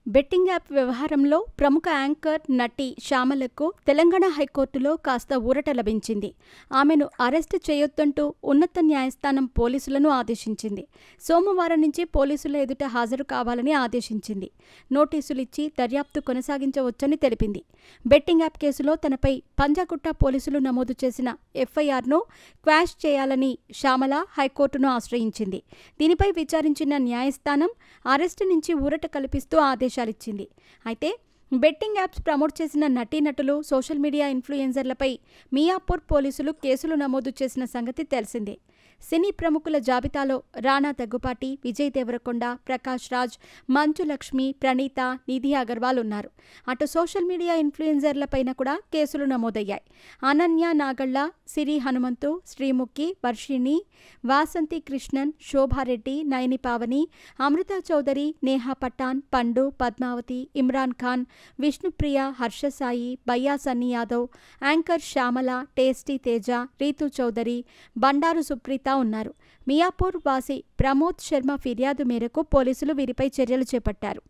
Betting app వ్యవహారంలో ప్రముఖ anchor, నటి శ్యామలకు తెలంగాణ హైకోర్టులో కాస్త ఊరట లభించింది. ఆమెను అరెస్టు చేయొద్దంటూ ఉన్నత న్యాయస్థానం పోలీసులను ఆదేశించింది. సోమవారం నుంచి పోలీసుల ఎదుట హాజరు కావాలని ఆదేశించింది. నోటీసులిచ్చి దర్యాప్తు కొనసాగించవచ్చని తెలిపింది. బెట్టింగ్ యాప్ కేసులో తనపై పంజాగుట్ట పోలీసులు నమోదు చేసిన ఎఫ్ఐఆర్ను క్వాష్ చేయాలని శ్యామల హైకోర్టును ఆశ్రయించింది. దీనిపై విచారించిన న్యాయస్థానం అరెస్టు నుంచి ఊరట కల్పిస్తూ ఆదేశాలిచ్చింది. అయితే బెట్టింగ్ యాప్స్ ప్రమోట్ చేసిన నటీనటులు, సోషల్ మీడియా ఇన్ఫ్లుయెన్సర్లపై మియాపూర్ పోలీసులు కేసులు నమోదు చేసిన సంగతి తెలిసిందే. సినీ ప్రముఖుల జాబితాలో రానా దగ్గుపాటి, విజయ్ దేవరకొండ, ప్రకాష్ రాజ్, మంచు లక్ష్మి, ప్రణీత, నిధి అగర్వాల్ ఉన్నారు. అటు సోషల్ మీడియా ఇన్ఫ్లుయెన్సర్లపైన కూడా కేసులు నమోదయ్యాయి. అనన్య నాగళ్ల, సిరి హనుమంతు, శ్రీముఖి, వర్షిణి, వాసంతి కృష్ణన్, శోభారెడ్డి, నయని పావని, అమృత చౌదరి, నేహా పఠాన్, పండు, పద్మావతి, ఇమ్రాన్ ఖాన్, విష్ణుప్రియ, హర్షసాయి, బయ్యా సన్నీ యాదవ్, యాంకర్ శ్యామల, టేస్టీ తేజ, రీతు చౌదరి, బండారు సుప్రీత ఉన్నారు. మియాపూర్ వాసి ప్రమోద్ శర్మ ఫిర్యాదు మేరకు పోలీసులు వీరిపై చర్యలు చేపట్టారు.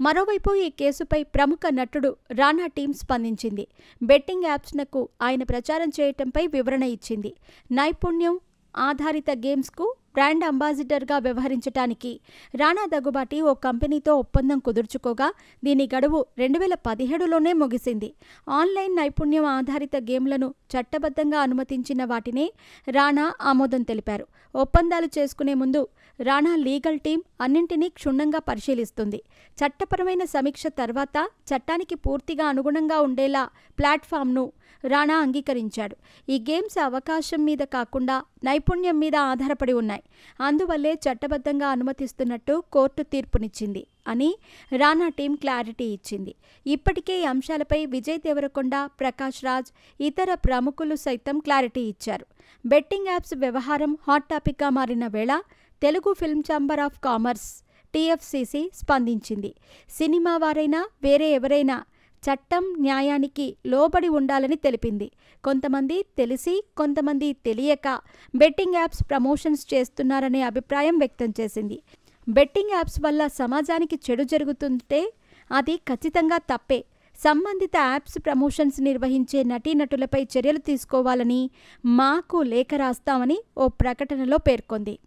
మరోవైపు ఈ కేసుపై ప్రముఖ నటుడు రానా టీం స్పందించింది. బెట్టింగ్ యాప్స్నకు ఆయన ప్రచారం చేయటంపై వివరణ ఇచ్చింది. నైపుణ్యం ఆధారిత గేమ్స్కు బ్రాండ్ అంబాసిడర్గా వ్యవహరించడానికి రానా దగ్గుబాటి ఓ కంపెనీతో ఒప్పందం కుదుర్చుకోగా దీని గడువు 2017లోనే ముగిసింది. ఆన్లైన్ నైపుణ్యం ఆధారిత గేమ్లను చట్టబద్ధంగా అనుమతించిన వాటినే రానా ఆమోదం తెలిపారు. ఒప్పందాలు చేసుకునే ముందు రానా లీగల్ టీం అన్నింటినీ క్షుణ్ణంగా పరిశీలిస్తుంది. చట్టపరమైన సమీక్ష తర్వాత చట్టానికి పూర్తిగా అనుగుణంగా ఉండేలా ప్లాట్ఫామ్ను రానా అంగీకరించాడు. ఈ గేమ్స్ అవకాశం మీద కాకుండా నైపుణ్యం మీద ఆధారపడి ఉన్నాయి. అందువల్లే చట్టబద్ధంగా అనుమతిస్తున్నట్టు కోర్టు తీర్పునిచ్చింది అని రానా టీం క్లారిటీ ఇచ్చింది. ఇప్పటికే ఈ అంశాలపై విజయ్ దేవరకొండ, ప్రకాష్ రాజ్, ఇతర ప్రముఖులు సైతం క్లారిటీ ఇచ్చారు. బెట్టింగ్ యాప్స్ వ్యవహారం హాట్ టాపిక్గా మారిన వేళ Telugu film chamber of commerce TFCC స్పందించింది. సినిమా వారైనా వేరే ఎవరైనా చట్టం, న్యాయానికి లోబడి ఉండాలని తెలిపింది. కొంతమంది తెలిసి, కొంతమంది తెలియక బెట్టింగ్ యాప్స్ ప్రమోషన్స్ చేస్తున్నారనే అభిప్రాయం వ్యక్తం చేసింది. బెట్టింగ్ యాప్స్ వల్ల సమాజానికి చెడు జరుగుతుంటే అది ఖచ్చితంగా తప్పే. సంబంధిత యాప్స్ ప్రమోషన్స్ నిర్వహించే నటీనటులపై చర్యలు తీసుకోవాలని మాకు లేఖ రాస్తామని ఓ ప్రకటనలో పేర్కొంది.